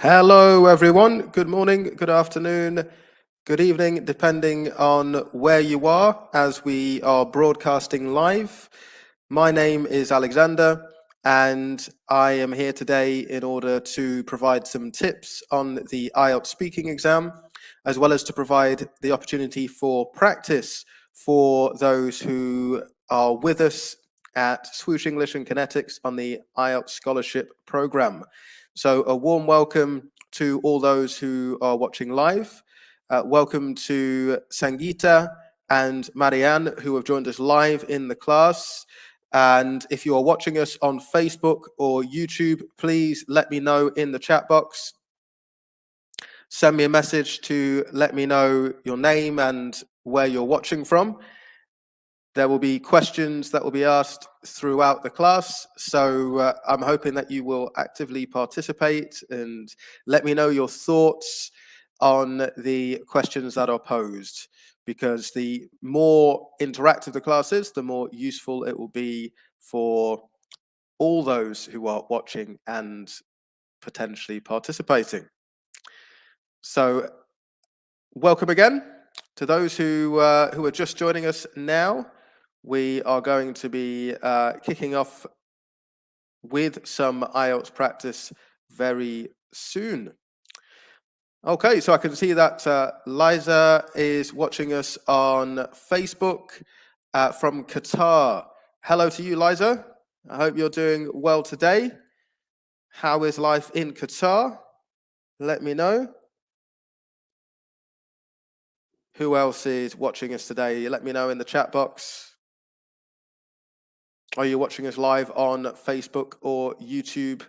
Hello, everyone. Good morning, good afternoon, good evening, depending on where you are as we are broadcasting live. My name is Alexander, and I am here today in order to provide some tips on the IELTS speaking exam, as well as to provide the opportunity for practice for those who are with us at Swoosh English and Connetics on the IELTS Scholarship Program. So a warm welcome to all those who are watching live. Welcome to Sangeeta and Marianne, who have joined us live in the class. And if you are watching us on Facebook or YouTube, please let me know in the chat box. Send me a message to let me know your name and where you're watching from. There will be questions that will be asked throughout the class, so I'm hoping that you will actively participate and let me know your thoughts on the questions that are posed, because the more interactive the class is, the more useful it will be for all those who are watching and potentially participating. So welcome again to those who are just joining us now. We are going to be kicking off with some IELTS practice very soon. Okay, so I can see that Liza is watching us on Facebook from Qatar. Hello to you, Liza. I hope you're doing well today. How is life in Qatar? Let me know. Who else is watching us today? Let me know in the chat box. Are you watching us live on Facebook or YouTube?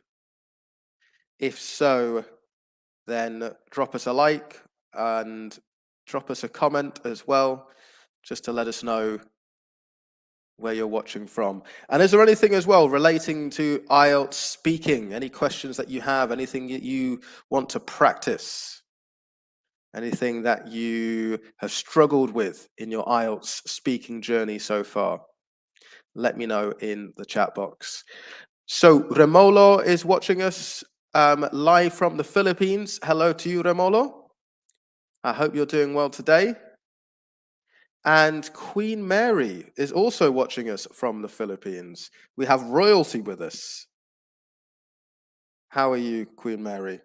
If so, then drop us a like and drop us a comment as well, just to let us know where you're watching from. And is there anything as well relating to IELTS speaking? Any questions that you have? Anything that you want to practice? Anything that you have struggled with in your IELTS speaking journey so far? Let me know in the chat box. So Remolo is watching us live from the Philippines. Hello to you, Remolo. I hope you're doing well today. And Queen Mary is also watching us from the Philippines. We have royalty with us. How are you, Queen Mary?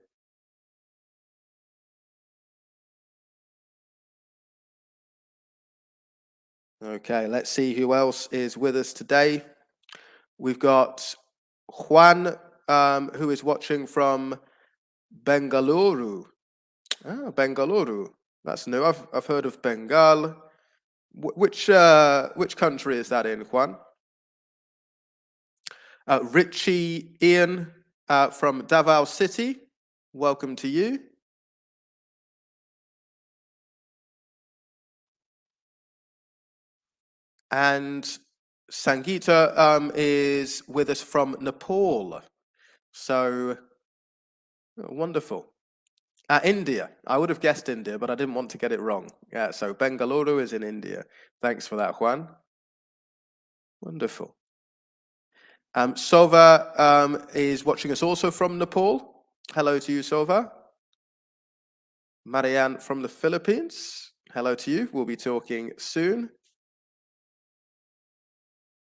Okay, let's see who else is with us today. We've got Juan, who is watching from Bengaluru. Ah, Bengaluru. That's new. I've heard of Bengal. Which country is that in, Juan? Richie Ian from Davao City. Welcome to you. And Sangeeta is with us from Nepal. So wonderful. India. I would have guessed India, but I didn't want to get it wrong. Yeah, so Bengaluru is in India. Thanks for that, Juan. Wonderful. Sova is watching us also from Nepal. Hello to you, Sova. Marianne from the Philippines. Hello to you. We'll be talking soon.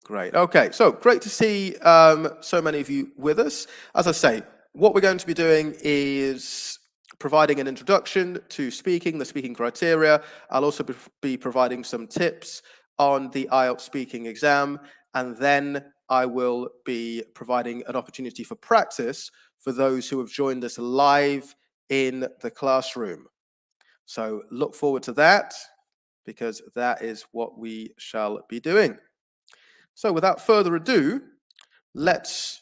Great. Okay, so great to see so many of you with us. As I say, what we're going to be doing is providing an introduction to speaking, the speaking criteria. I'll also be providing some tips on the IELTS speaking exam, and then I will be providing an opportunity for practice for those who have joined us live in the classroom. So look forward to that, because that is what we shall be doing. So without further ado, let's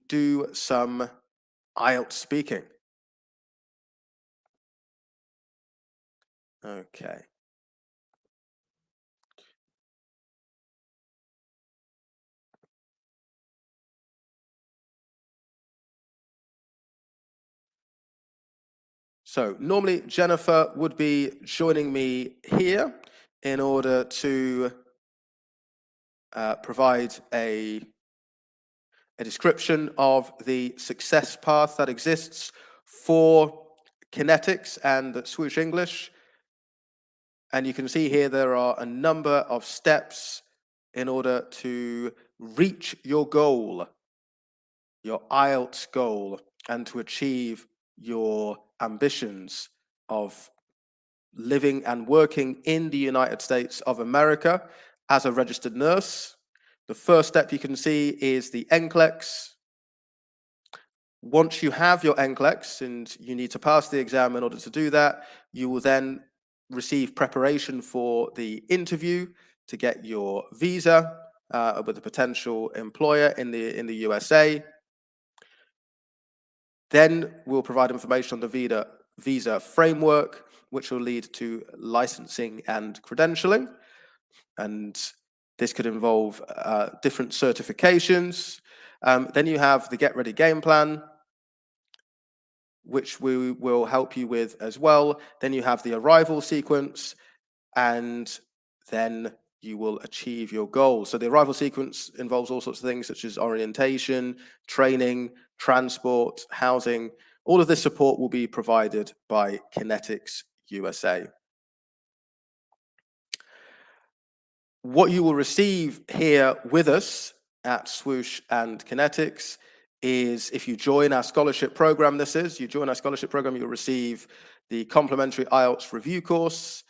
do some IELTS speaking. Okay. So normally Jennifer would be joining me here in order to provide a description of the success path that exists for Connetics and Swoosh English. And you can see here there are a number of steps in order to reach your goal, your IELTS goal, and to achieve your ambitions of living and working in the United States of America as a registered nurse. The first step you can see is the NCLEX. Once you have your NCLEX, and you need to pass the exam in order to do that, you will then receive preparation for the interview to get your visa with a potential employer in the USA. Then we'll provide information on the visa framework, which will lead to licensing and credentialing. And this could involve different certifications. Then you have the Get Ready Game Plan, which we will help you with as well. Then you have the arrival sequence, and then you will achieve your goals. So the arrival sequence involves all sorts of things such as orientation, training, transport, housing. All of this support will be provided by Connetics USA. What you will receive here with us at Swoosh and Connetics is, if you join our scholarship program, you join our scholarship program, you'll receive the complimentary IELTS review course,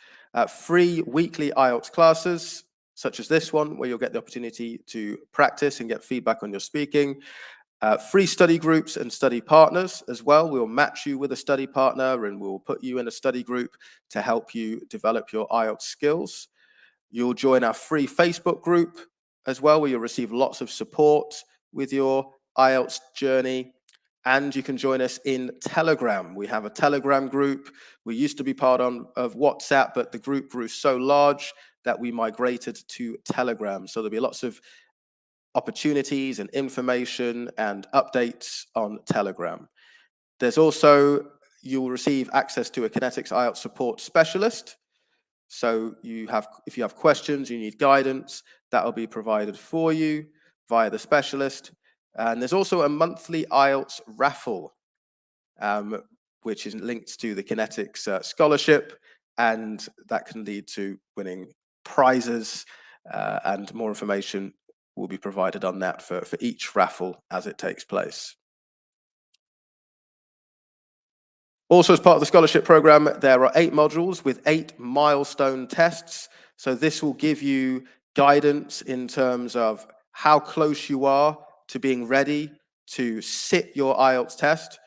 free weekly IELTS classes, such as this one, where you'll get the opportunity to practice and get feedback on your speaking, free study groups and study partners as well. We'll match you with a study partner, and we'll put you in a study group to help you develop your IELTS skills. You'll join our free Facebook group as well, where you'll receive lots of support with your IELTS journey. And you can join us in Telegram. We have a Telegram group. We used to be part of WhatsApp, but the group grew so large that we migrated to Telegram. So there'll be lots of opportunities and information and updates on Telegram. There's also, you'll receive access to a Connetics IELTS support specialist. So if you have questions, you need guidance, that will be provided for you via the specialist. And there's also a monthly IELTS raffle, which is linked to the Connetics scholarship, and that can lead to winning prizes, and more information will be provided on that for each raffle as it takes place. Also, as part of the scholarship program, there are 8 modules with 8 milestone tests. So this will give you guidance in terms of how close you are to being ready to sit your IELTS test.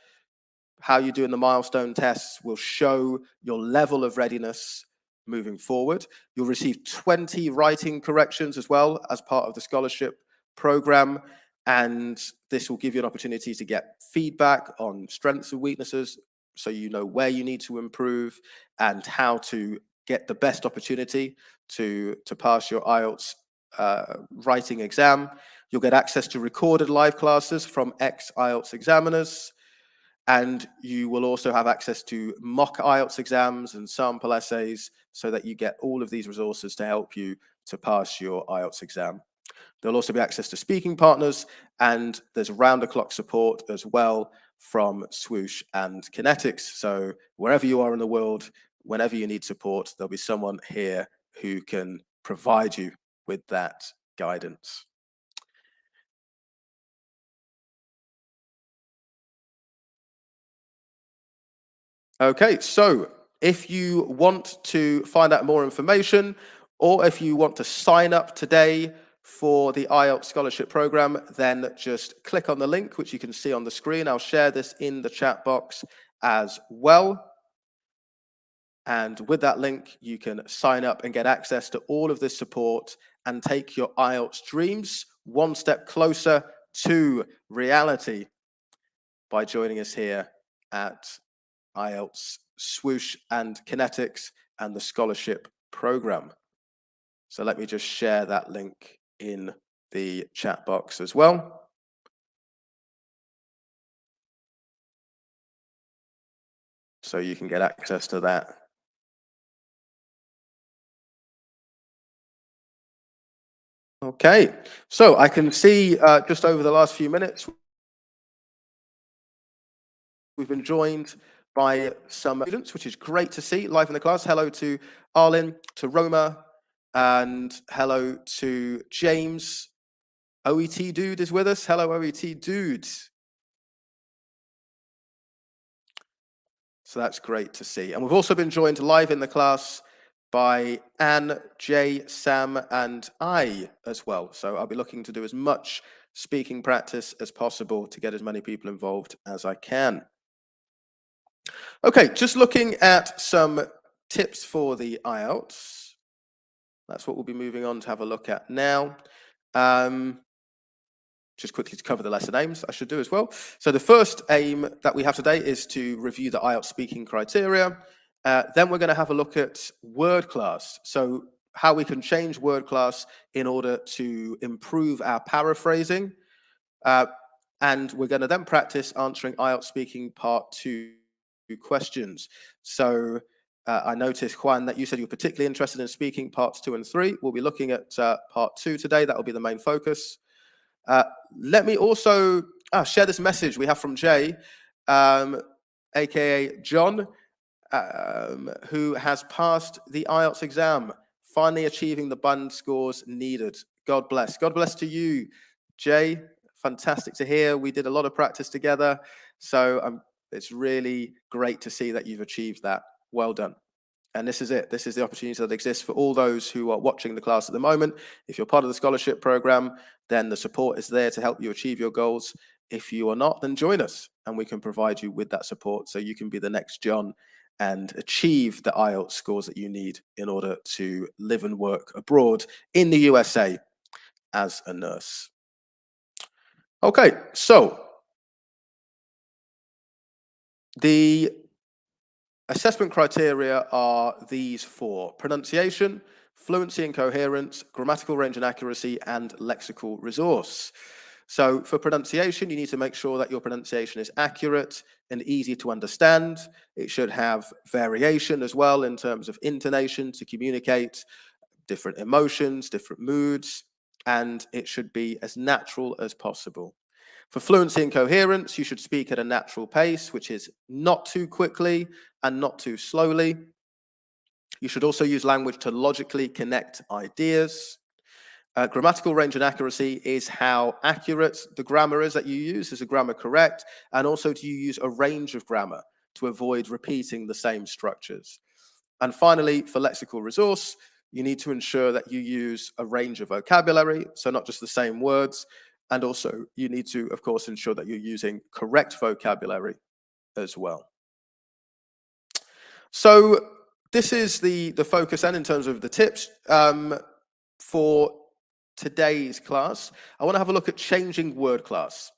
How you do in the milestone tests will show your level of readiness moving forward. You'll receive 20 writing corrections as well as part of the scholarship program. And this will give you an opportunity to get feedback on strengths and weaknesses, so you know where you need to improve and how to get the best opportunity to pass your IELTS writing exam. You'll get access to recorded live classes from ex-IELTS examiners, and you will also have access to mock IELTS exams and sample essays, so that you get all of these resources to help you to pass your IELTS exam. There'll also be access to speaking partners, and there's round-the-clock support as well from Swoosh and Connetics. So wherever you are in the world, whenever you need support, there'll be someone here who can provide you with that guidance. Okay, so if you want to find out more information, or if you want to sign up today for the IELTS scholarship program, then just click on the link, which you can see on the screen. I'll share this in the chat box as well. And with that link, you can sign up and get access to all of this support and take your IELTS dreams one step closer to reality by joining us here at IELTS Swoosh and Connetics and the scholarship program. So let me just share that link in the chat box as well. So you can get access to that. Okay, so I can see just over the last few minutes, We've been joined by some students, which is great to see live in the class. Hello to Arlen, to Roma, and hello to James. OET Dude is with us. Hello, OET Dude. So that's great to see. And we've also been joined live in the class by Anne, Jay, Sam, and I as well. So I'll be looking to do as much speaking practice as possible to get as many people involved as I can. Okay, just looking at some tips for the IELTS. That's what we'll be moving on to have a look at now. Just quickly to cover the lesson aims, I should do as well. So the first aim that we have today is to review the IELTS speaking criteria. Then we're going to have a look at word class. So how we can change word class in order to improve our paraphrasing. And we're going to then practice answering IELTS speaking part 2 questions. So I noticed, Juan, that you said you're particularly interested in speaking parts 2 and 3. We'll be looking at part 2 today. That will be the main focus. Let me also share this message we have from Jay, aka John, who has passed the IELTS exam, finally achieving the band scores needed. God bless. God bless to you, Jay. Fantastic to hear. We did a lot of practice together, so it's really great to see that you've achieved that. Well done. And this is it. This is the opportunity that exists for all those who are watching the class at the moment. If you're part of the scholarship program, then the support is there to help you achieve your goals. If you are not, then join us and we can provide you with that support so you can be the next John and achieve the IELTS scores that you need in order to live and work abroad in the USA as a nurse. Okay, so the assessment criteria are these 4: pronunciation, fluency and coherence, grammatical range and accuracy, and lexical resource. So for pronunciation, you need to make sure that your pronunciation is accurate and easy to understand. It should have variation as well in terms of intonation to communicate different emotions, different moods, and it should be as natural as possible. For fluency and coherence, you should speak at a natural pace, which is not too quickly and not too slowly. You should also use language to logically connect ideas. Grammatical range and accuracy is how accurate the grammar is that you use. Is the grammar correct? And also, do you use a range of grammar to avoid repeating the same structures? And finally, for lexical resource, you need to ensure that you use a range of vocabulary, so not just the same words. And also, you need to, of course, ensure that you're using correct vocabulary as well. So this is the focus then in terms of the tips for today's class. I want to have a look at changing word class.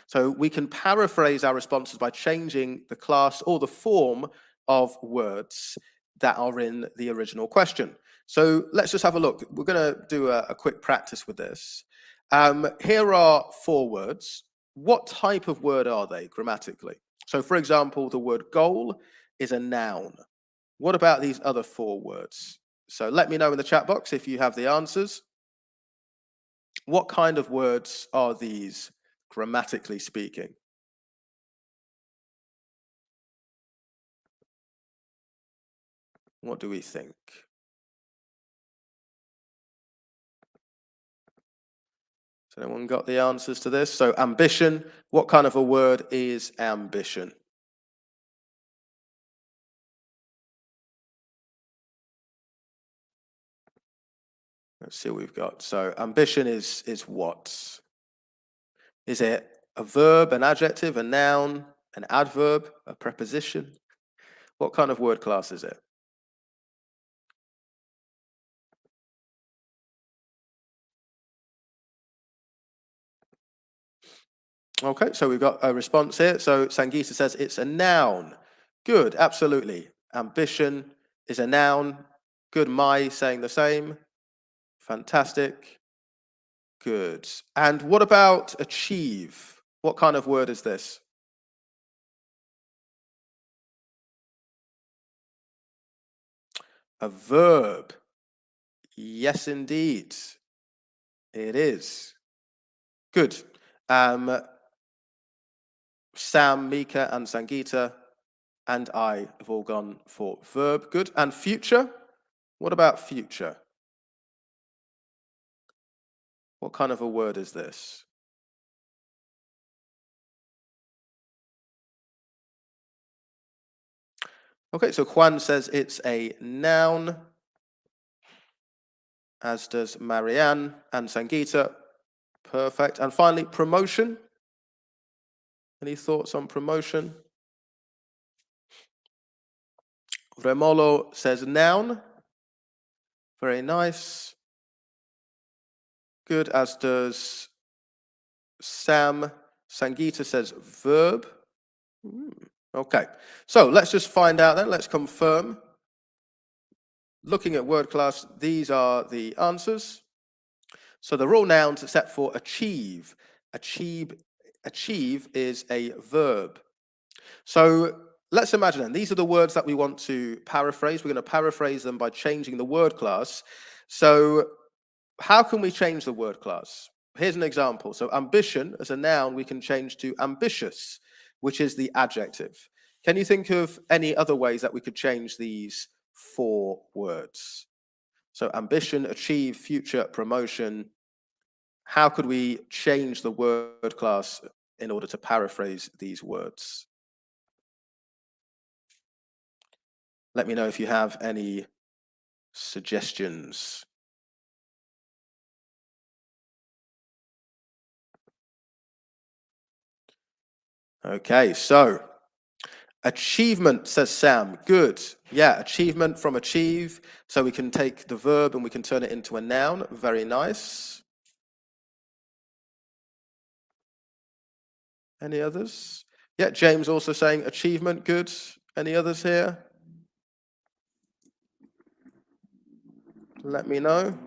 So we can paraphrase our responses by changing the class or the form of words that are in the original question. So let's just have a look. We're going to do a quick practice with this. Here are 4 words. What type of word are they grammatically? So for example, the word goal is a noun. What about these other 4 words? So let me know in the chat box if you have the answers. What kind of words are these grammatically speaking? What do we think? Has anyone got the answers to this? So ambition, what kind of a word is ambition? Let's see what we've got. So ambition is what? Is it a verb, an adjective, a noun, an adverb, a preposition? What kind of word class is it? Okay, so we've got a response here. So Sangeeta says it's a noun. Good, absolutely. Ambition is a noun. Good, Mai saying the same. Fantastic. Good. And what about achieve? What kind of word is this? A verb. Yes, indeed. It is. Good. Sam, Mika, and Sangeeta, and I have all gone for verb. Good. And future? What about future? What kind of a word is this? Okay, so Juan says it's a noun, as does Marianne and Sangeeta. Perfect. And finally, promotion. Any thoughts on promotion? Remolo says noun. Very nice. Good, as does Sam. Sangeeta says verb. Okay, so let's just find out then. Let's confirm. Looking at word class, these are the answers. So they're all nouns except for achieve. Achieve is a verb. So let's imagine then, these are the words that we want to paraphrase. We're going to paraphrase them by changing the word class. So how can we change the word class? Here's an example. So ambition as a noun, we can change to ambitious, which is the adjective. Can you think of any other ways that we could change these 4 words? So ambition, achieve, future, promotion. How could we change the word class in order to paraphrase these words? Let me know if you have any suggestions. Okay, so achievement, says Sam. Good. Yeah, achievement from achieve. So we can take the verb and we can turn it into a noun. Very nice. Any others? Yeah, James also saying achievement. Good. Any others here? Let me know.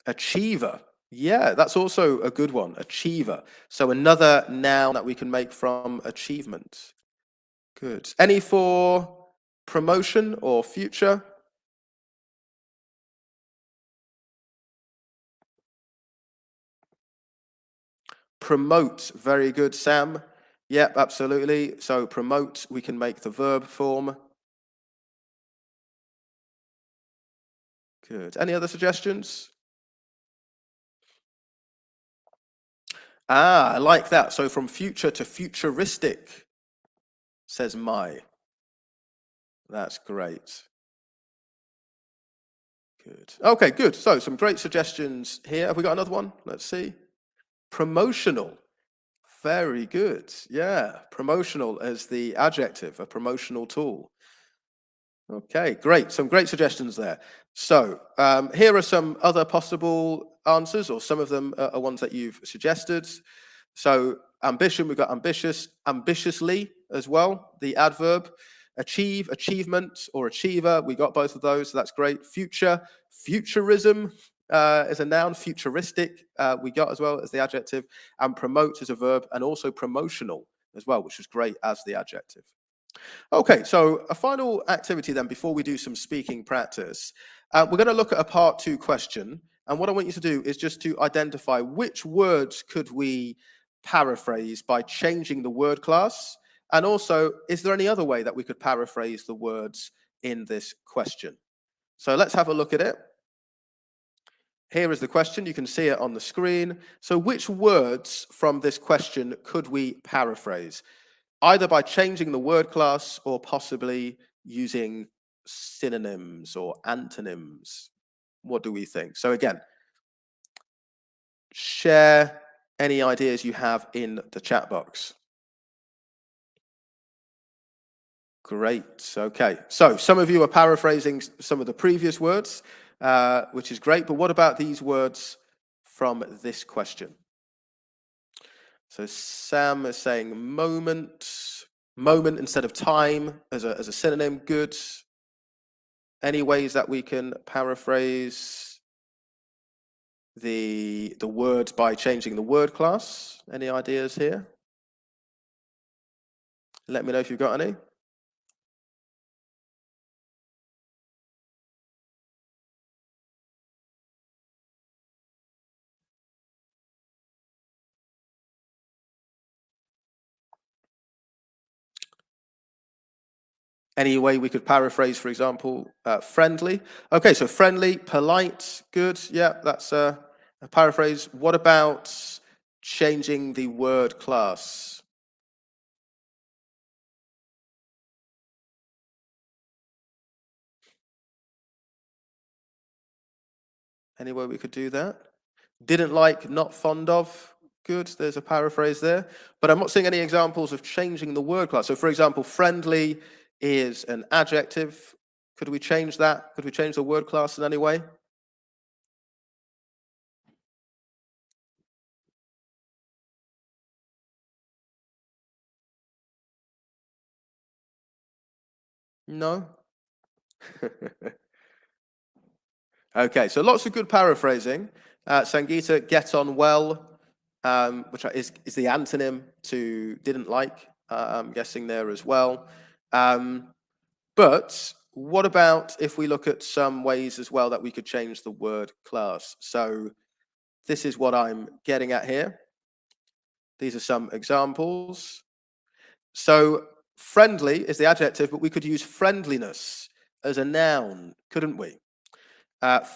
Achiever. Yeah, that's also a good one. Achiever. So another noun that we can make from achievement. Good. Any for promotion or future? Promote. Very good, Sam. Yep, absolutely. So promote, we can make the verb form. Good. Any other suggestions? I like that. So from future to futuristic, says Mai. That's great. Good. Okay, good. So some great suggestions here. Have we got another one? Let's see. Promotional. Very good. Yeah, promotional as the adjective, a promotional tool. Okay, great. Some great suggestions there. So here are some other possible answers, or some of them are ones that you've suggested. So ambition, we've got ambitious, ambitiously as well, the adverb. Achieve, achievement, or achiever, we got both of those, so that's great. Future, futurism is a noun. Futuristic, we got as well as the adjective. And promote is a verb, and also promotional as well, which is great as the adjective. Okay, so a final activity then before we do some speaking practice. We're going to look at a part 2 question. And what I want you to do is just to identify which words could we paraphrase by changing the word class. And also, is there any other way that we could paraphrase the words in this question? So let's have a look at it. Here is the question. You can see it on the screen. So which words from this question could we paraphrase? Either by changing the word class or possibly using synonyms or antonyms. What do we think? So again, share any ideas you have in the chat box. Great. Okay. So some of you are paraphrasing some of the previous words, which is great. But what about these words from this question? So Sam is saying moment, moment instead of time as a synonym. Good. Any ways that we can paraphrase the words by changing the word class? Any ideas here? Let me know if you've got any. Any way we could paraphrase, for example, friendly? Okay, so friendly, polite, good. Yeah, that's a paraphrase. What about changing the word class? Any way we could do that? Didn't like, not fond of. Good, there's a paraphrase there. But I'm not seeing any examples of changing the word class. So, for example, friendly is an adjective. Could we change that? Could we change the word class in any way? No? Okay, so lots of good paraphrasing. Sangeeta, get on well, which is the antonym to didn't like, I'm guessing there as well. But what about if we look at some ways as well that we could change the word class? So this is what I'm getting at here. These are some examples. So friendly is the adjective, but we could use friendliness as a noun, couldn't we?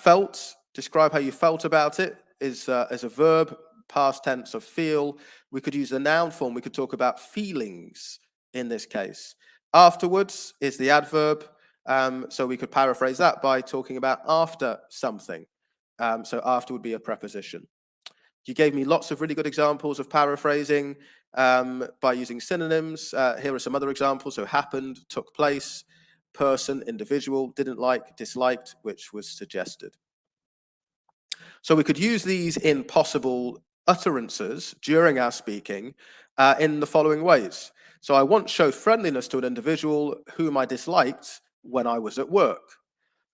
Felt, describe how you felt about it, is as a verb, past tense of feel. We could use the noun form. We could talk about feelings in this case. Afterwards is the adverb. So we could paraphrase that by talking about after something. So after would be a preposition. You gave me lots of really good examples of paraphrasing by using synonyms. Here are some other examples. So happened, took place, person, individual, didn't like, disliked, which was suggested. So we could use these in possible utterances during our speaking in the following ways. So I once showed friendliness to an individual whom I disliked when I was at work.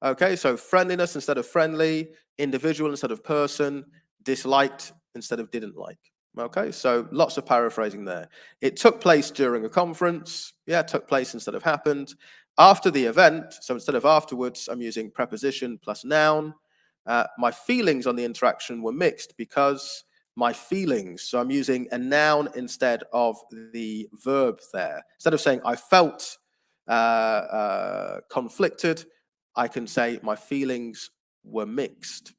Okay, so friendliness instead of friendly, individual instead of person, disliked instead of didn't like. Okay, so lots of paraphrasing there. It took place during a conference. Yeah, took place instead of happened. After the event, so instead of afterwards, I'm using preposition plus noun. My feelings on the interaction were mixed because my feelings, so I'm using a noun instead of the verb there. Instead of saying I felt conflicted, I can say my feelings were mixed.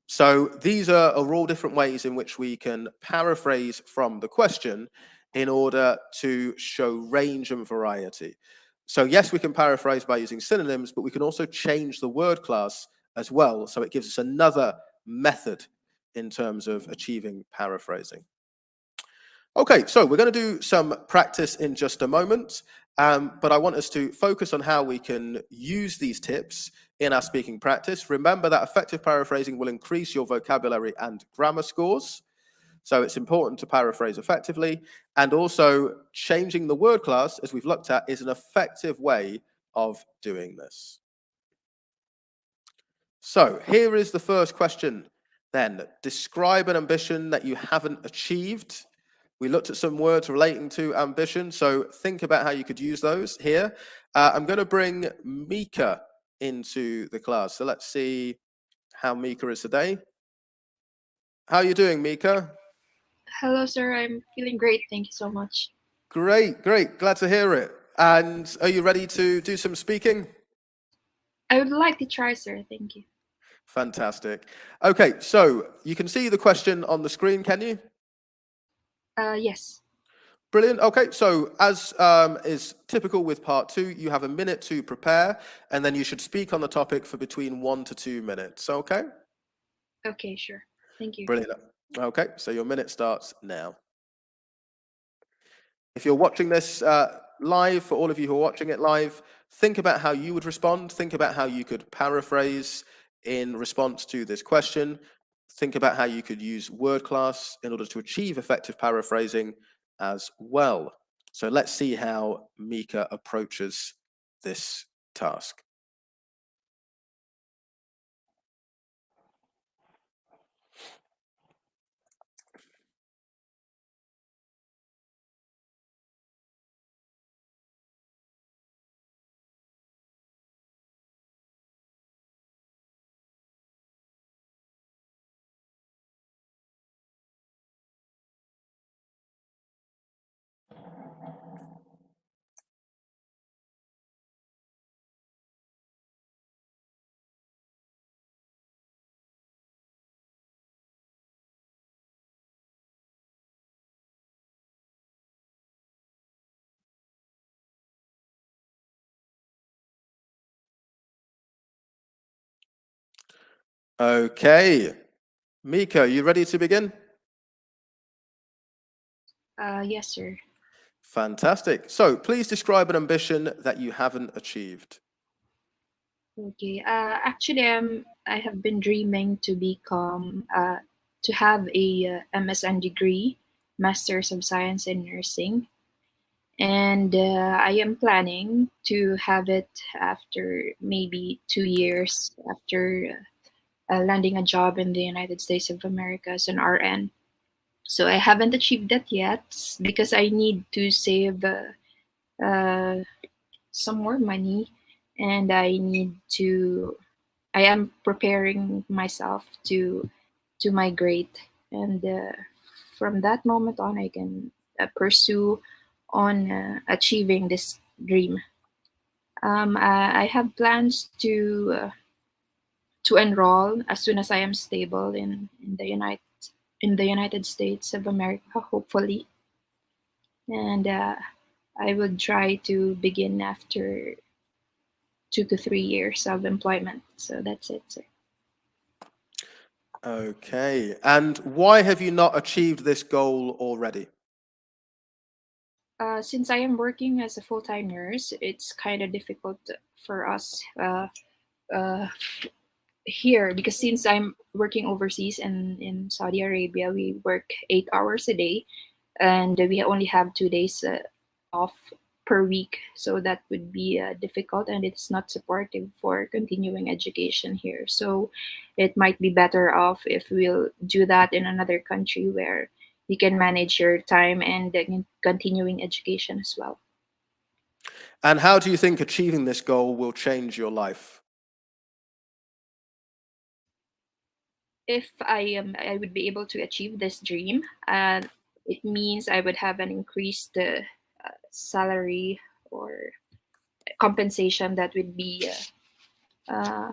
So these are all different ways in which we can paraphrase from the question in order to show range and variety. So yes, we can paraphrase by using synonyms, but we can also change the word class as well. So it gives us another method in terms of achieving paraphrasing. Okay, so we're going to do some practice in just a moment, but I want us to focus on how we can use these tips in our speaking practice. Remember that effective paraphrasing will increase your vocabulary and grammar scores, so it's important to paraphrase effectively, and also changing the word class, as we've looked at, is an effective way of doing this. So here is the first question then. Describe an ambition that you haven't achieved. We looked at some words relating to ambition, so think about how you could use those here. I'm going to bring Mika into the class. So let's see how Mika is today. How are you doing, Mika? Hello, sir. I'm feeling great. Thank you so much. Great, great. Glad to hear it. And are you ready to do some speaking? I would like to try, sir. Thank you. Fantastic. Okay, so you can see the question on the screen, can you? Yes. Brilliant. Okay, so as is typical with part two, you have a minute to prepare, and then you should speak on the topic for between 1 to 2 minutes. Okay? Okay, sure. Thank you. Brilliant. Okay, so your minute starts now. If you're watching this live, for all of you who are watching it live, think about how you would respond. Think about how you could paraphrase in response to this question. Think about how you could use word class in order to achieve effective paraphrasing as well. So let's see how Mika approaches this task. Okay. Mika, you ready to begin? Yes, sir. Fantastic. So please describe an ambition that you haven't achieved. Okay. Actually, I have been dreaming to become to have a MSN degree, Masters of Science in Nursing, and I am planning to have it after maybe 2 years after landing a job in the United States of America as an RN. So I haven't achieved that yet because I need to save uh, some more money, and I am preparing myself to migrate, and from that moment on I can pursue on achieving this dream. I have plans to enroll as soon as I am stable in the United States of America, hopefully, and I would try to begin after 2 to 3 years of employment. So that's it, sir. Okay. And why have you not achieved this goal already? Since I am working as a full-time nurse, it's kind of difficult for us uh, here because since I'm working overseas and in Saudi Arabia, we work 8 hours a day, and we only have 2 days off per week. So that would be difficult, and it's not supportive for continuing education here. So it might be better off if we'll do that in another country where you can manage your time and continuing education as well. And how do you think achieving this goal will change your life? If I would be able to achieve this dream, it means I would have an increased salary or compensation that would be uh,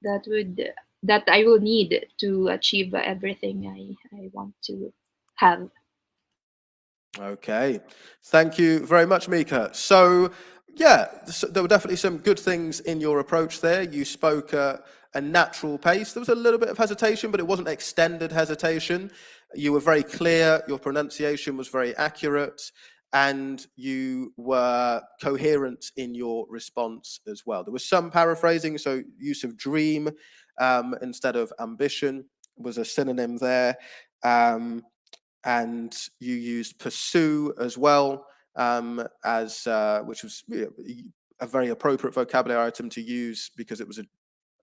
that would that I will need to achieve everything I want to have. Okay. Thank you very much, Mika. So, yeah, there were definitely some good things in your approach there. You spoke a natural pace. There was a little bit of hesitation, but it wasn't extended hesitation. You were very clear, your pronunciation was very accurate, and you were coherent in your response as well. There was some paraphrasing, so use of dream instead of ambition was a synonym there. Um, and you used pursue as well, as which was, a very appropriate vocabulary item to use because it was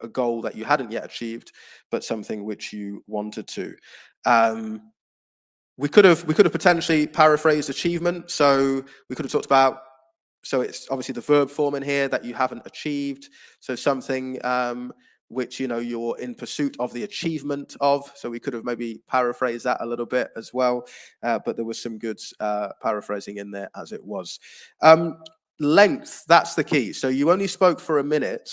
a goal that you hadn't yet achieved, but something which you wanted to. Um, we could have potentially paraphrased achievement. So we could have talked about, so it's obviously the verb form in here that you haven't achieved. So something which you're in pursuit of the achievement of. So we could have maybe paraphrased that a little bit as well. But there was some good paraphrasing in there as it was. Length, that's the key. So you only spoke for a minute.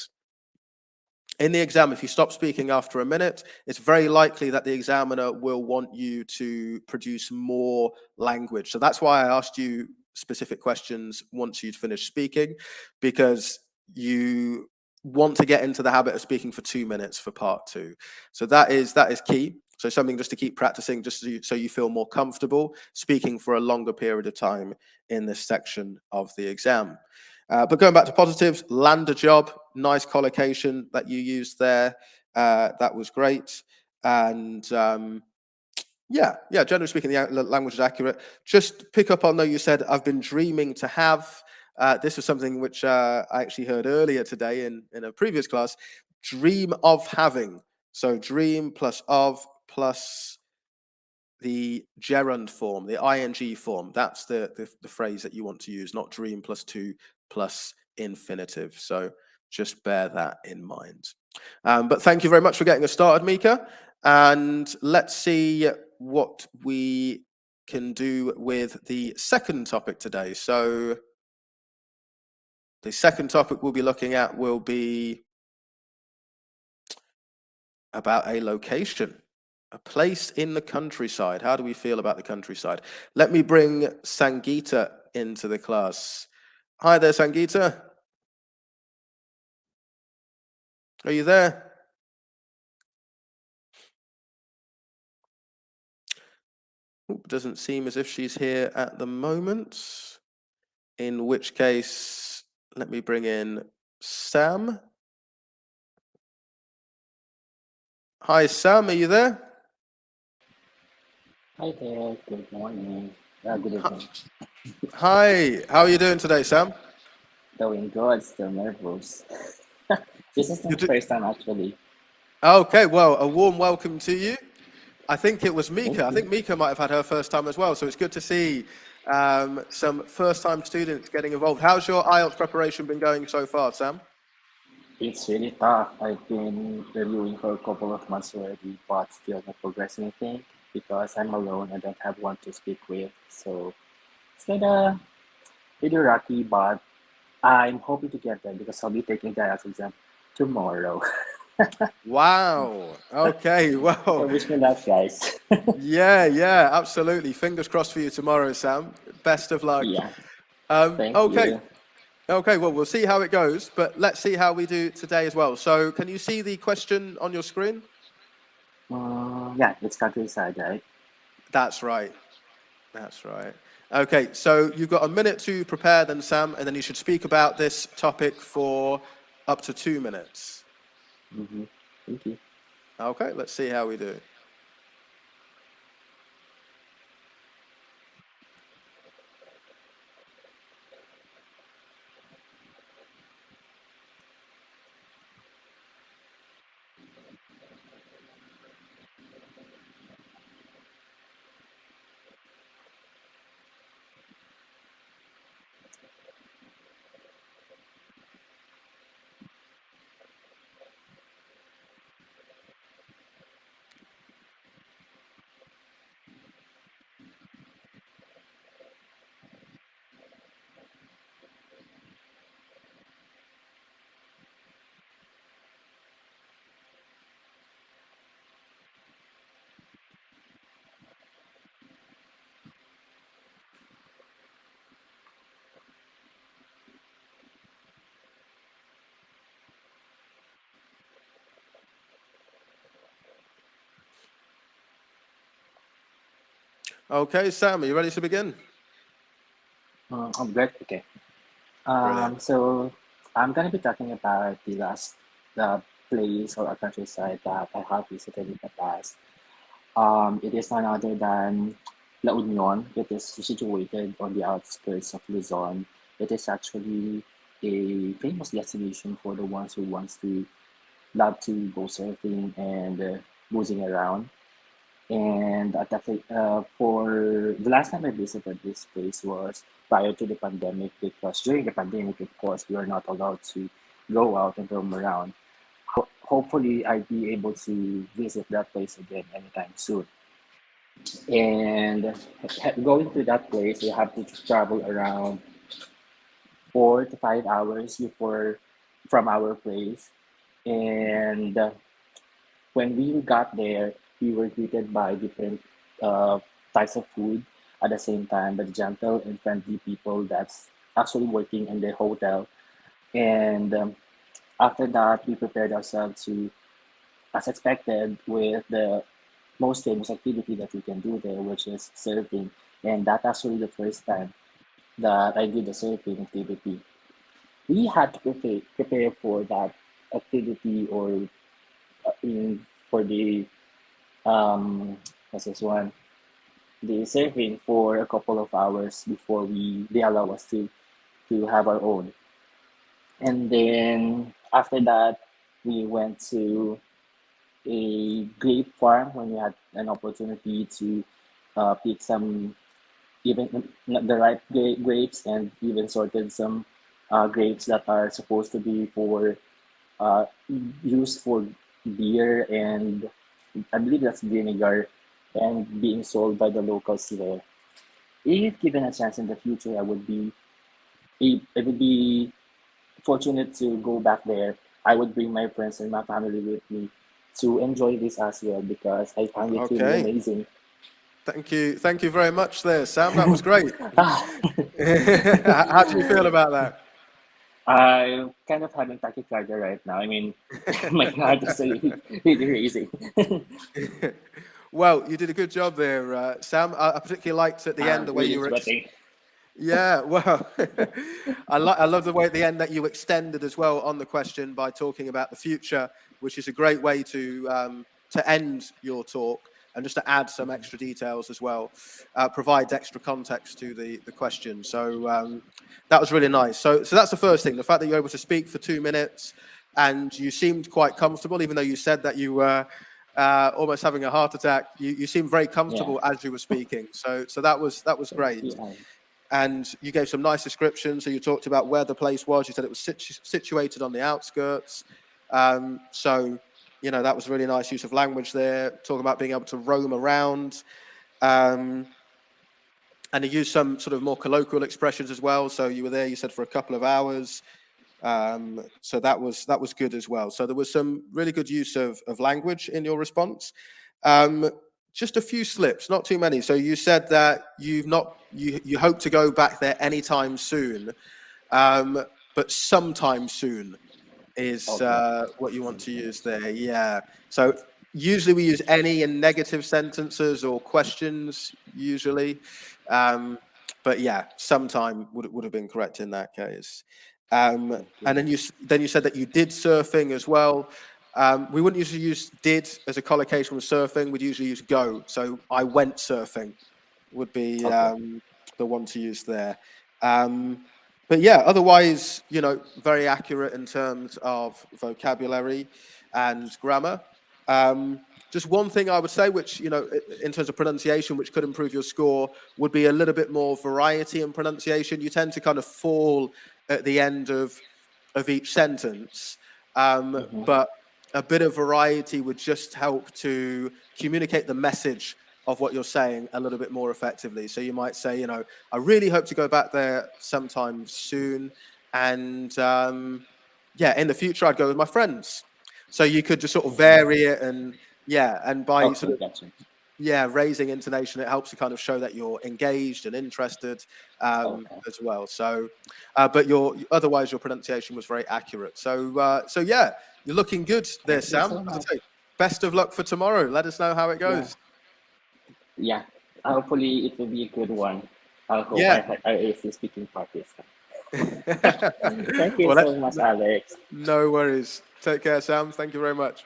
In the exam, if you stop speaking after a minute, it's very likely that the examiner will want you to produce more language. So that's why I asked you specific questions once you'd finished speaking, because you want to get into the habit of speaking for 2 minutes for part two. So that is key. So something just to keep practicing, just so you feel more comfortable speaking for a longer period of time in this section of the exam. But going back to positives, land a job, nice collocation that you used there. That was great. And yeah, generally speaking, the language is accurate. Just pick up on, though, you said, I've been dreaming to have. This was something which I actually heard earlier today in a previous class. Dream of having. So dream plus of plus the gerund form, the ing form. That's the phrase that you want to use, not dream plus to plus infinitive. So just bear that in mind. But thank you very much for getting us started, Mika. And let's see what we can do with the second topic today. So the second topic we'll be looking at will be about a location. A place in the countryside. How do we feel about the countryside? Let me bring Sangeeta into the class. Hi there, Sangeeta. Are you there? Doesn't seem as if she's here at the moment. In which case, let me bring in Sam. Hi, Sam, are you there? Hi there, good morning. Good Hi, evening. hi, how are you doing today, Sam? Doing good, still nervous. This is my You do- first time actually. Okay, well, a warm welcome to you. I think it was Thank Mika. I you. think Mika might have had her first time as well. So it's good to see some first time students getting involved. How's your IELTS preparation been going so far, Sam? It's really tough. I've been reviewing for a couple of months already, but still not progressing anything because I'm alone. I don't have one to speak with. So it's kind of really rocky, but I'm hoping to get there because I'll be taking the IELTS exam tomorrow. Wow. Okay. So Well, wish me luck, guys. yeah, absolutely. Fingers crossed for you tomorrow, Sam. Best of luck. Yeah, Um, thank okay. you. Okay. Well, we'll see how it goes, but let's see how we do today as well. So, can you see the question on your screen? Yeah, it's countryside, right? That's right. That's right. Okay, so you've got a minute to prepare then, Sam, and then you should speak about this topic for up to 2 minutes. Mm-hmm. Thank you. Okay, let's see how we do. Okay, Sam, are you ready to begin? I'm good. Okay. Brilliant. So I'm gonna be talking about the last place or a countryside that I have visited in the past. It is none other than La Union. It is situated on the outskirts of Luzon. It is actually a famous destination for the ones who wants to love to go surfing and boozing around. And at that, for the last time I visited this place was prior to the pandemic, because during the pandemic, of course, we are not allowed to go out and roam around. Hopefully, I'll be able to visit that place again anytime soon. And going to that place, you have to travel around 4 to 5 hours before from our place. And when we got there, we were greeted by different uh, types of food at the same time, but gentle and friendly people that's actually working in the hotel. And after that, we prepared ourselves to, as expected, with the most famous activity that we can do there, which is surfing. And that's actually the first time that I did the surfing activity. We had to prepare for that activity or for the what's this one, the surfing for a couple of hours before they allow us to have our own. And then after that, we went to a grape farm when we had an opportunity to pick some even the ripe grapes, and even sorted some grapes that are supposed to be for uh, used for beer, and I believe that's vinegar, and being sold by the locals there. If given a chance in the future, I would be fortunate to go back there. I would bring my friends and my family with me to enjoy this as well because I find it really Okay. amazing. Thank you. Thank you very much there, Sam. That was great. Ah, How do you feel about I'm kind of having tachycardia right now. I mean, my heart is really, really racing. that? Well, you did a good job there, Sam. I particularly liked at the end I'm the way really you were. sweating. Yeah, well, I love the way at the end that you extended as well on the question by talking about the future, which is a great way to end your talk and just to add some Mhm. extra details as well, provides extra context to the question. So that was really nice. So that's the first thing, the fact that you're able to speak for 2 minutes and you seemed quite comfortable, even though you said that you were almost having a heart attack. You seemed very Yeah. comfortable as you were speaking. So that was Thank great. you. And you gave some nice descriptions. So you talked about where the place was. You said it was situated on the outskirts. So, that was really nice use of language there. Talking about being able to roam around. Um, and you used some sort of more colloquial expressions as well. So you were there, you said, for a couple of hours. So that was good as well. So there was some really good use of language in your response. Um, just a few slips, not too many. So you said that you hope to go back there anytime soon, but sometime soon is Okay. what you want to use there. Yeah. So usually we use any in negative sentences or questions usually, um, but yeah, sometime would have been correct in that case. Thank And you. then you said that you did surfing as well. We wouldn't usually use did as a collocation with surfing. We'd usually use go. So I went surfing would be Okay. the one to use there. But yeah, otherwise, very accurate in terms of vocabulary and grammar. Just one thing I would say, which, in terms of pronunciation, which could improve your score, would be a little bit more variety in pronunciation. You tend to kind of fall at the end of each sentence, Mm-hmm. but a bit of variety would just help to communicate the message of what you're saying a little bit more effectively. So you might say, I really hope to go back there sometime soon. And yeah, in the future, I'd go with my friends. So you could just sort of Mm-hmm. vary it and by Okay, sort of, gotcha. yeah, raising intonation, it helps to kind of show that you're engaged and interested Okay. as well. So, but otherwise your pronunciation was very accurate. So yeah, you're looking good there, Thank you Sam. so As much. I say, best of luck for tomorrow. Let us know how it Yeah. goes. Yeah. Hopefully it will be a good one. I hope Yeah. I ace the speaking part this time. Thank you Well, so much, Alex. no worries. Take care, Sam. Thank you very much.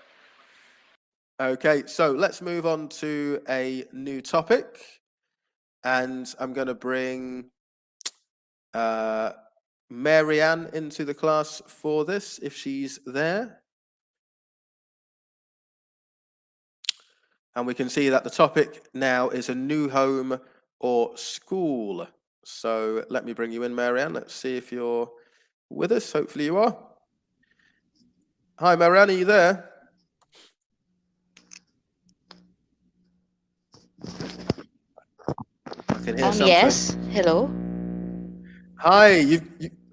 Okay, so let's move on to a new topic. And I'm going to bring uh, Marianne into the class for this, if she's there. And we can see that the topic now is a new home or school. So let me bring you in, Marianne. Let's see if you're with us. Hopefully you are. Hi, Marianne, are you there? I can hear something. Yes. Hello. Hi, you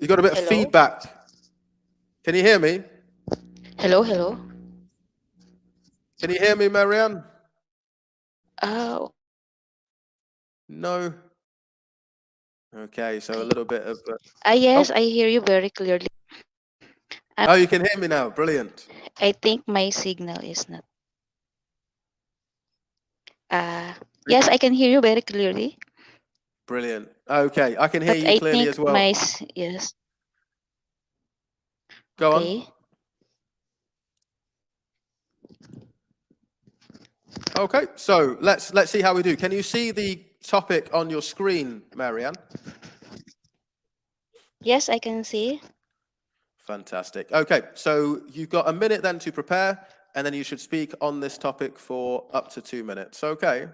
got a bit of Hello. feedback. Can you hear me? Hello. Hello. Can you hear me, Marianne? Uh, No. Okay, so a okay. little bit of. Yes, Oh, I hear you very clearly. Uh, oh, you can hear me now. Brilliant. I think my signal is not. Yes, I can hear you very clearly, Brilliant. Okay, I can hear but you I clearly think as well. yes. Go on. Okay. Okay, so let's see how we do. Can you see the topic on your screen, Marianne? Yes, I can see. Fantastic. Okay, so you've got a minute then to prepare, and then you should speak on this topic for up to 2 minutes. Okay.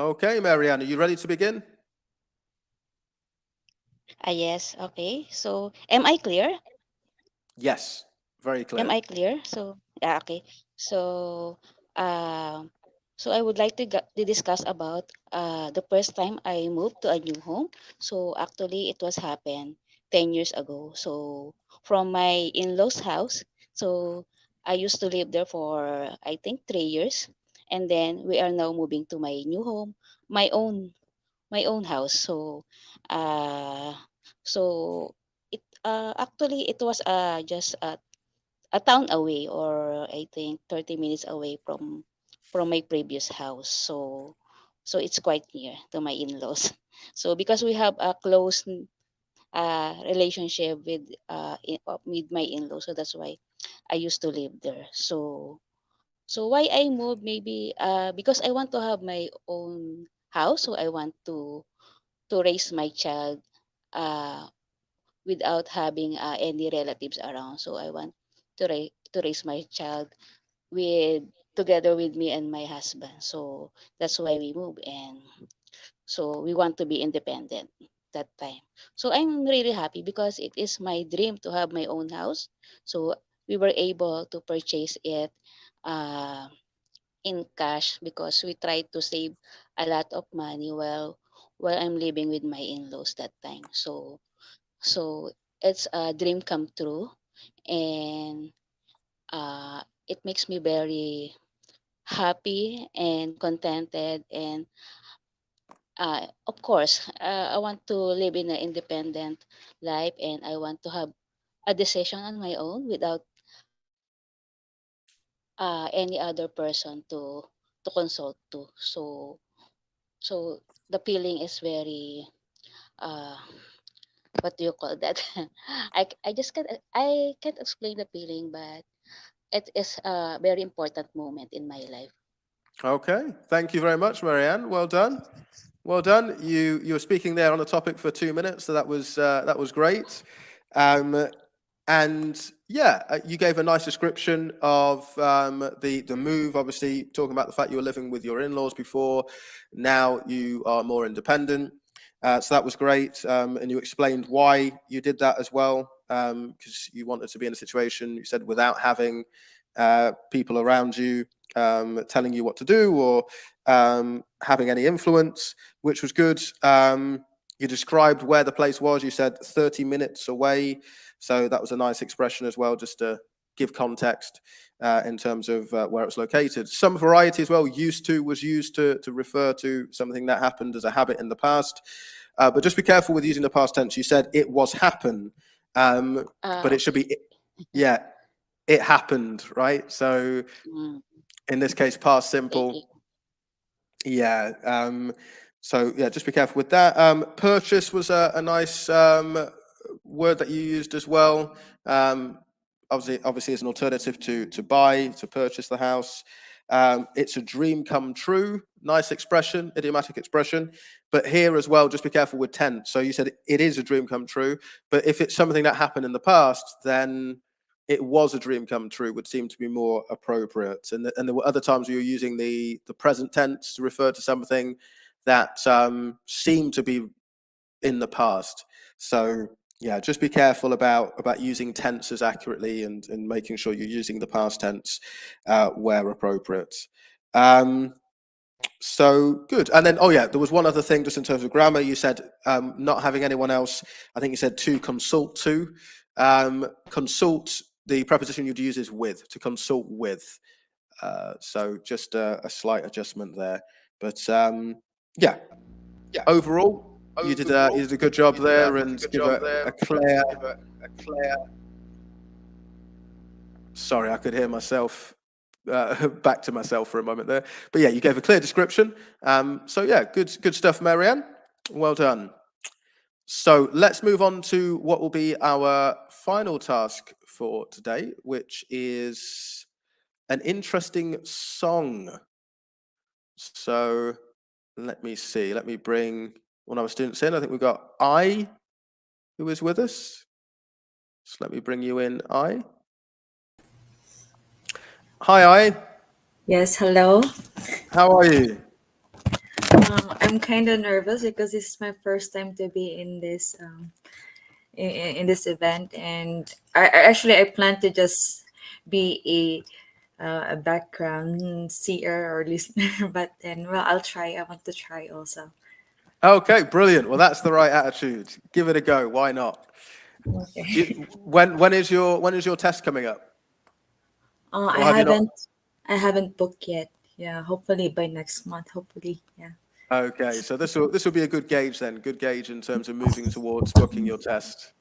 Okay, Marianne, are you ready to begin? Yes. Okay. So, am I clear? Yes, very Am clear. I clear? So, yeah, okay. So, um, so I would like to discuss about the first time I moved to a new home. So actually, it was happened 10 years ago. So from my in-laws' house, so I used to live there for I think 3 years, and then we are now moving to my new home, my own my own house. Uh, so it actually it was just a town away, or I think 30 minutes away from my previous house. So it's quite near to my in-laws. So because we have a close relationship with my in-laws, so that's why I used to live there. So why I moved, maybe because I want to have my own house. So I want to raise my child uh without having any relatives around. So I want to raise my child with together with me and my husband. So that's why we move, and so we want to be independent that time. So I'm really happy because it is my dream to have my own house. So we were able to purchase it uh, in cash because we tried to save a lot of money while I'm living with my in-laws that time. So it's a dream come true, and it makes me very happy and contented. And of course, I want to live in an independent life, and I want to have a decision on my own without any other person to consult to. So the feeling is very uh, what do you call that? I just can't explain the feeling, but it is a very important moment in my life. Okay, thank you very much, Marianne. Well done. Well done. You were speaking there on the topic for 2 minutes, so that was great. Um, and yeah, you gave a nice description of the move. Obviously, talking about the fact you were living with your in-laws before, now you are more independent. So that was great, and you explained why you did that as well, because you wanted to be in a situation, you said, without having people around you telling you what to do or having any influence, which was good. You described where the place was. You said 30 minutes away. So that was a nice expression as well, just to give context in terms of where it's located. Some variety as well, used to was used to refer to something that happened as a habit in the past. But just be careful with using the past tense. You said it was happen, but it should Okay. be, yeah, it happened, right? So Mm, in this case, past thank you. simple. Yeah. So yeah, just be careful with that. Purchase was a nice word that you used as well. Um, obviously, as an alternative to buy, to purchase the house. It's a dream come true. Nice expression, idiomatic expression. But here as well, just be careful with tense. So you said it is a dream come true, but if it's something that happened in the past, then it was a dream come true would seem to be more appropriate. And there were other times where you're using the present tense to refer to something that seemed to be in the past. So yeah, just be careful about using tenses accurately and making sure you're using the past tense where appropriate. Um, so good. And then, oh yeah, there was one other thing just in terms of grammar. You said not having anyone else. I think you said to consult to. Consult, the preposition you'd use is with, to consult with. So just a slight adjustment there. But yeah, Yeah. overall, you Overall, did a good job there you did a and good give job a there and clear. give a clear. Sorry, I could hear myself back to myself for a moment there. But yeah, you gave a clear description. So yeah, good stuff, Marianne. Well done. So let's move on to what will be our final task for today, which is an interesting song. So let me see. Let me bring one of our students in. I think we've got I, who is with us. So let me bring you in, I. Hi, I. Yes, hello. How are you? I'm kind of nervous because this is my first time to be in this in this event, and I plan to just be a background seer or listener, but then well, I'll try. I want to try also. Okay, brilliant. Well, that's the right attitude. Give it a go. Why not? Okay. When is your test coming up? I Or have you not? haven't booked yet. Yeah, hopefully by next month. Hopefully, yeah. Okay, so this will be a good gauge then. Good gauge in terms of moving towards booking your test.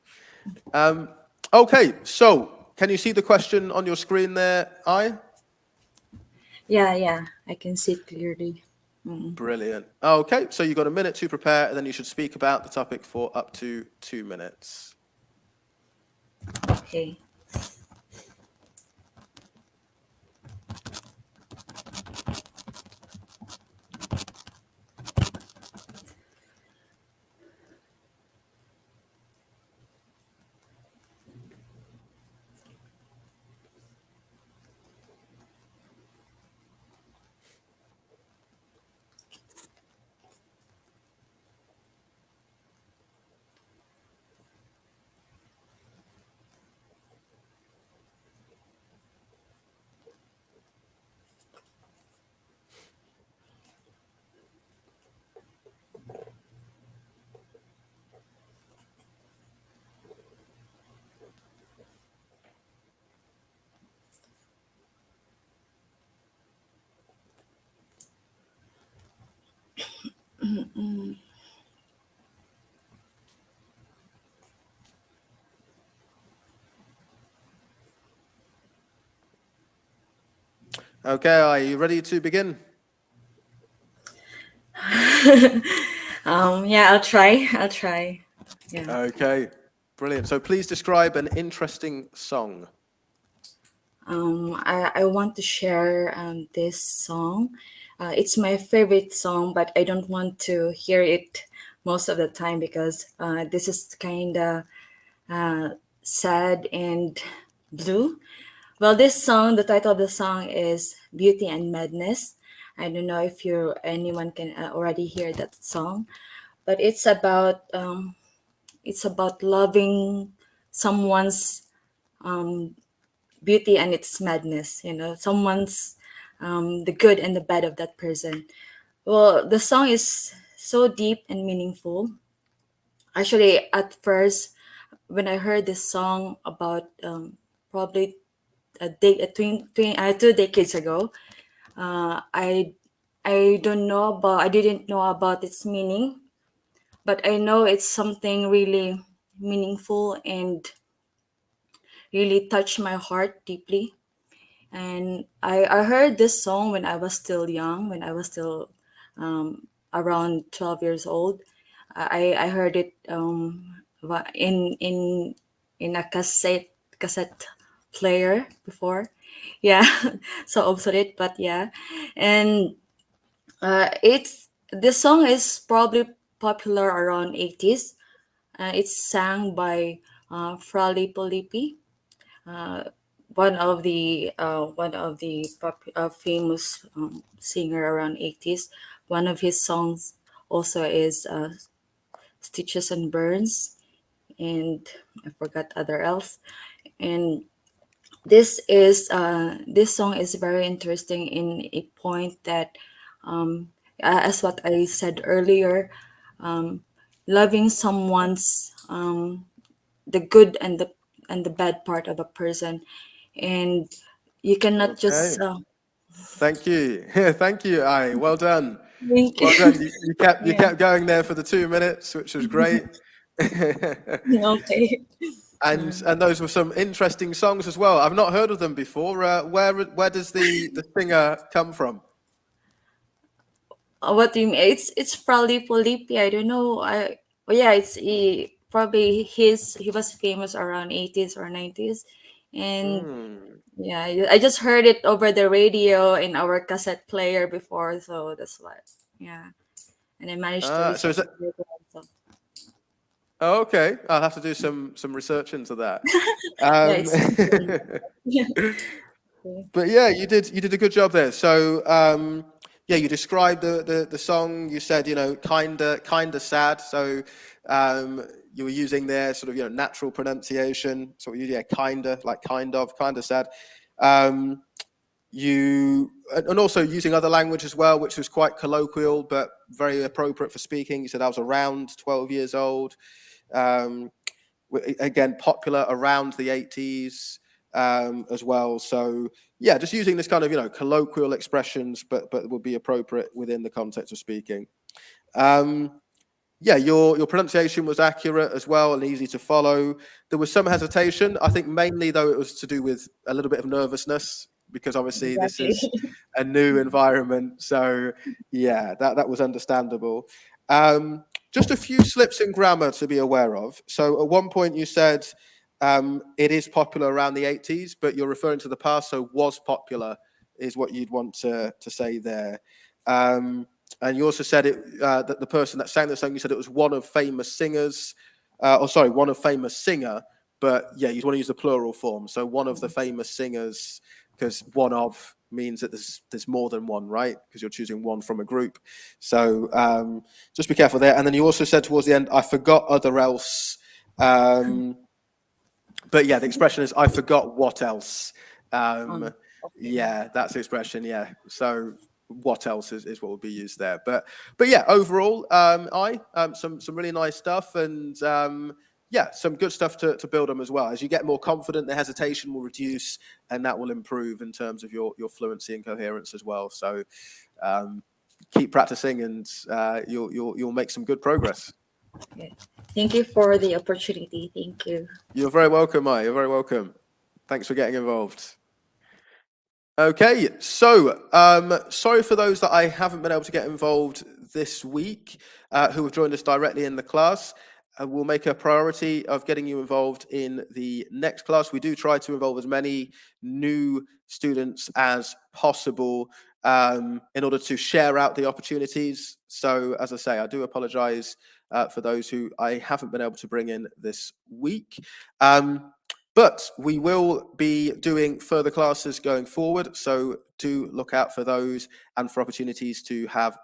Okay, so can you see the question on your screen there, Yeah, I can see it clearly. Brilliant. Okay, so you've got a minute to prepare, and then you should speak about the topic for up to 2 minutes. Okay. Okay, are you ready to begin? Yeah, I'll try. I'll try. Yeah. Okay, brilliant. So please describe an interesting song. I want to share this song. It's my favorite song, but I don't want to hear it most of the time because this is kind of sad and blue. Well, this song, the title of the song is Beauty and Madness. I don't know if anyone can already hear that song, but it's about loving someone's beauty and its madness. Someone's the good and the bad of that person. Well, the song is so deep and meaningful. Actually, at first, when I heard this song about probably a 2 decades ago, I I didn't know about its meaning, but I know it's something really meaningful and really touched my heart deeply. And I heard this song when I was still young, when I was still around 12 years old. I heard it in a cassette player before. Yeah, so obsolete, but yeah. And it's this song is probably popular around 80s. It's sang by Frali Polipi, one of the famous singer around 80s. One of his songs also is Stitches and Burns, and I forgot other else. And this song is very interesting in a point that, as what I said earlier, loving someone's the good and the bad part of a person, and you cannot Okay, just thank you. Thank you, Well done. think. Well done. You Yeah. kept going there for the 2 minutes, which was great. Okay. And those were some interesting songs as well. I've not heard of them before. Where does the singer come from? What do you mean? It's probably Polipi. I don't know. Yeah, probably he was famous around 80s or 90s, and Hmm. yeah, I just heard it over the radio in our cassette player before, so that's why. Yeah, and I managed to So listen is that to it also. oh, okay? I'll have to do some research into that. Yeah, Um, it's yeah. but yeah, you did a good job there. So yeah, you described the song. You said, kinda sad. So you were using their sort of, natural pronunciation. So yeah, kinda, like kinda sad. You and also using other language as well, which was quite colloquial but very appropriate for speaking. You said I was around 12 years old. Um, again, popular around the 80s as well. So yeah, just using this kind of colloquial expressions, but would be appropriate within the context of speaking. Yeah, your pronunciation was accurate as well and easy to follow. There was some hesitation, I think mainly though it was to do with a little bit of nervousness because obviously this Exactly. is a new environment. So yeah, that was understandable. Just a few slips in grammar to be aware of. So at one point you said it is popular around the 80s, but you're referring to the past, so was popular is what you'd want to say there. And you also said that the person that sang the song, you said it was one of famous singers, one of famous singer, but yeah, you'd want to use the plural form. So one of the famous singers, because one of means that there's more than one, right? Because you're choosing one from a group. So just be careful there. And then you also said towards the end, I forgot other else. But yeah, the expression is I forgot what else. Okay. Yeah, that's the expression. Yeah. So what else is what will be used there. But yeah, overall, some really nice stuff and yeah, some good stuff to build on as well. As you get more confident, the hesitation will reduce and that will improve in terms of your fluency and coherence as well. So keep practicing and you'll make some good progress. Okay. Thank you for the opportunity. Thank you. You're very welcome, Mai. You're very welcome. Thanks for getting involved. Okay, so sorry for those that I haven't been able to get involved this week who have joined us directly in the class. We'll make a priority of getting you involved in the next class. We do try to involve as many new students as possible in order to share out the opportunities. So as I say, I do apologize for those who I haven't been able to bring in this week. But we will be doing further classes going forward, so do look out for those and for opportunities to have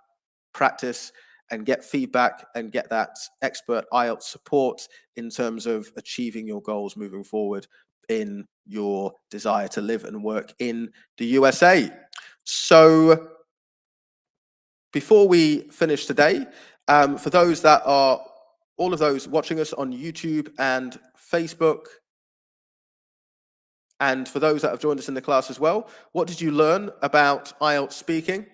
practice and get feedback and get that expert IELTS support in terms of achieving your goals moving forward in your desire to live and work in the USA. So before we finish today, for those that are, all of those watching us on YouTube and Facebook, and for those that have joined us in the class as well, what did you learn about IELTS speaking?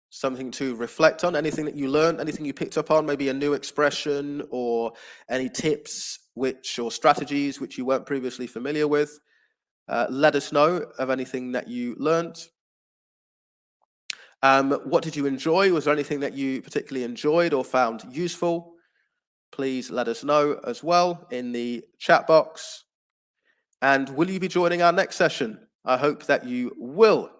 Something to reflect on, anything that you learned, anything you picked up on, maybe a new expression or any tips or strategies which you weren't previously familiar with. Let us know of anything that you learned. What did you enjoy? Was there anything that you particularly enjoyed or found useful? Please let us know as well in the chat box. And will you be joining our next session? I hope that you will.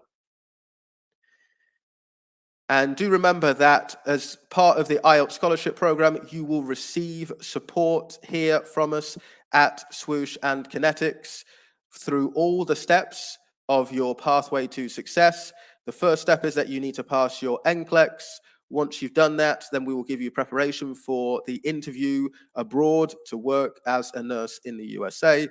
And do remember that as part of the IELTS Scholarship Program, you will receive support here from us at Swoosh and Connetics through all the steps of your pathway to success. The first step is that you need to pass your NCLEX. Once you've done that, then we will give you preparation for the interview abroad to work as a nurse in the USA.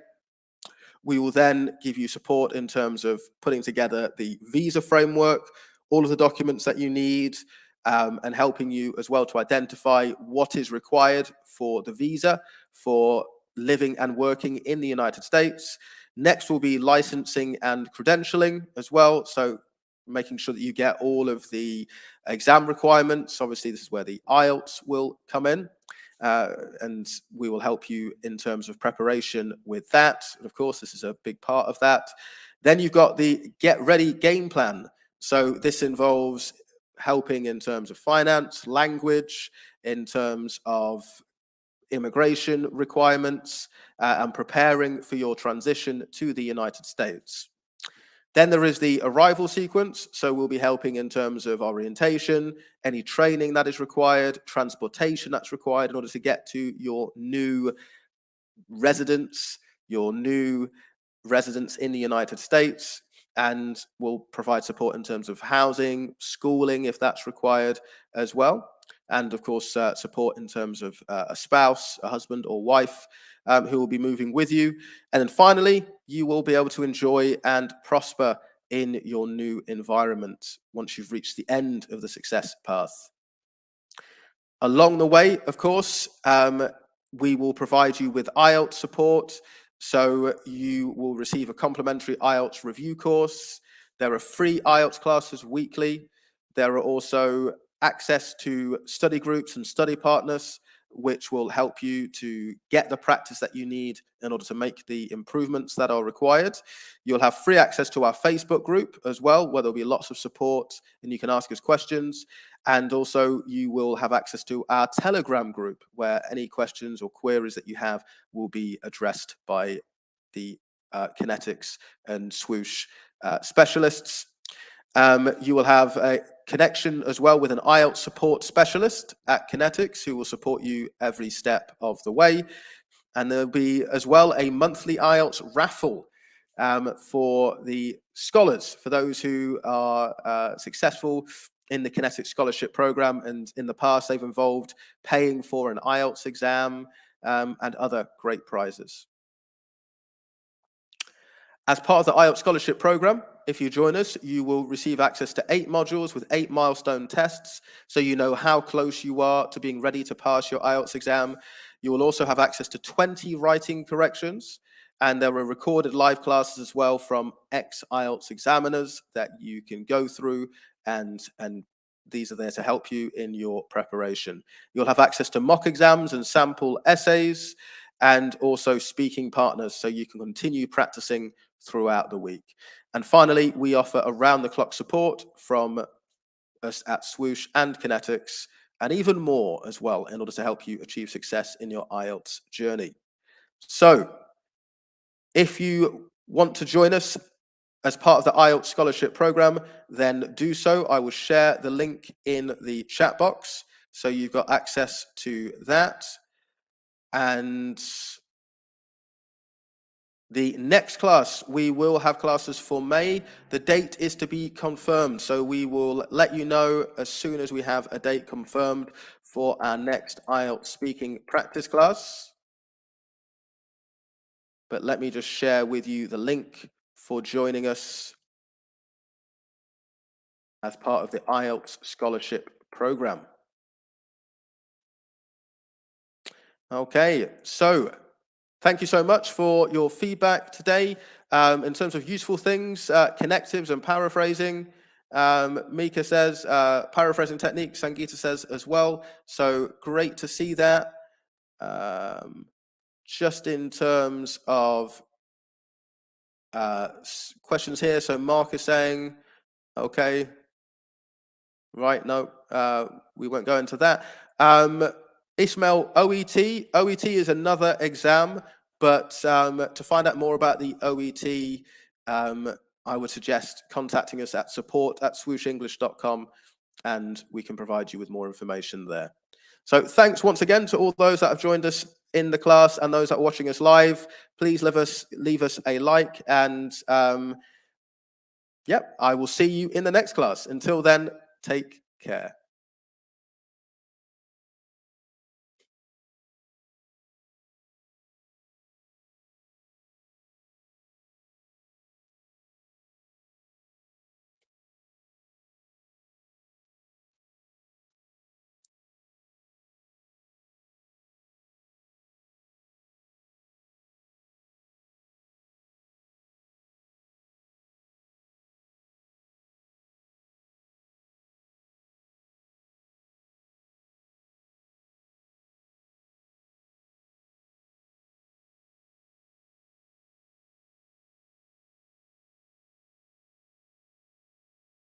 We will then give you support in terms of putting together the visa framework, all of the documents that you need, and helping you as well to identify what is required for the visa for living and working in the United States. Next will be licensing and credentialing as well. So making sure that you get all of the exam requirements. Obviously, this is where the IELTS will come in. And we will help you in terms of preparation with that. And of course, this is a big part of that. Then you've got the Get Ready game plan. So this involves helping in terms of finance, language, in terms of immigration requirements, and preparing for your transition to the United States. Then there is the arrival sequence. So we'll be helping in terms of orientation, any training that is required, transportation that's required in order to get to your new residence in the United States. and will provide support in terms of housing, schooling, if that's required as well. And of course, support in terms of a spouse, a husband or wife who will be moving with you. And then finally, you will be able to enjoy and prosper in your new environment once you've reached the end of the success path. Along the way, of course, we will provide you with IELTS support. So you will receive a complimentary IELTS review course. There are free IELTS classes weekly. There are also access to study groups and study partners, which will help you to get the practice that you need in order to make the improvements that are required. You'll have free access to our Facebook group as well, where there'll be lots of support and you can ask us questions. And also you will have access to our Telegram group, where any questions or queries that you have will be addressed by the Connetics and Swoosh specialists. You will have a connection as well with an IELTS support specialist at Connetics who will support you every step of the way. And there'll be as well a monthly IELTS raffle for the scholars, for those who are successful in the Connetics Scholarship Program, and in the past they've involved paying for an IELTS exam and other great prizes. As part of the IELTS Scholarship Program, if you join us, you will receive access to 8 modules with 8 milestone tests, so you know how close you are to being ready to pass your IELTS exam. You will also have access to 20 writing corrections, and there are recorded live classes as well from ex-IELTS examiners that you can go through, and these are there to help you in your preparation. You'll have access to mock exams and sample essays, and also speaking partners, so you can continue practicing throughout the week. And finally, we offer around-the-clock support from us at Swoosh and Connetics, and even more as well, in order to help you achieve success in your IELTS journey. So, if you want to join us as part of the IELTS Scholarship Program, then do so. I will share the link in the chat box, so you've got access to that. And the next class, we will have classes for May. The date is to be confirmed, so we will let you know as soon as we have a date confirmed for our next IELTS speaking practice class. But let me just share with you the link for joining us as part of the IELTS Scholarship Program. Okay, so thank you so much for your feedback today. In terms of useful things, connectives and paraphrasing, Mika says paraphrasing technique, Sangeeta says as well. So great to see that. Just in terms of questions here, so Mark is saying, okay, right, no, we won't go into that. Ismail, OET is another exam, but to find out more about the OET, I would suggest contacting us at support@swooshenglish.com, and we can provide you with more information there. So thanks once again to all those that have joined us in the class and those that are watching us live. Please leave us a like, and I will see you in the next class. Until then, take care.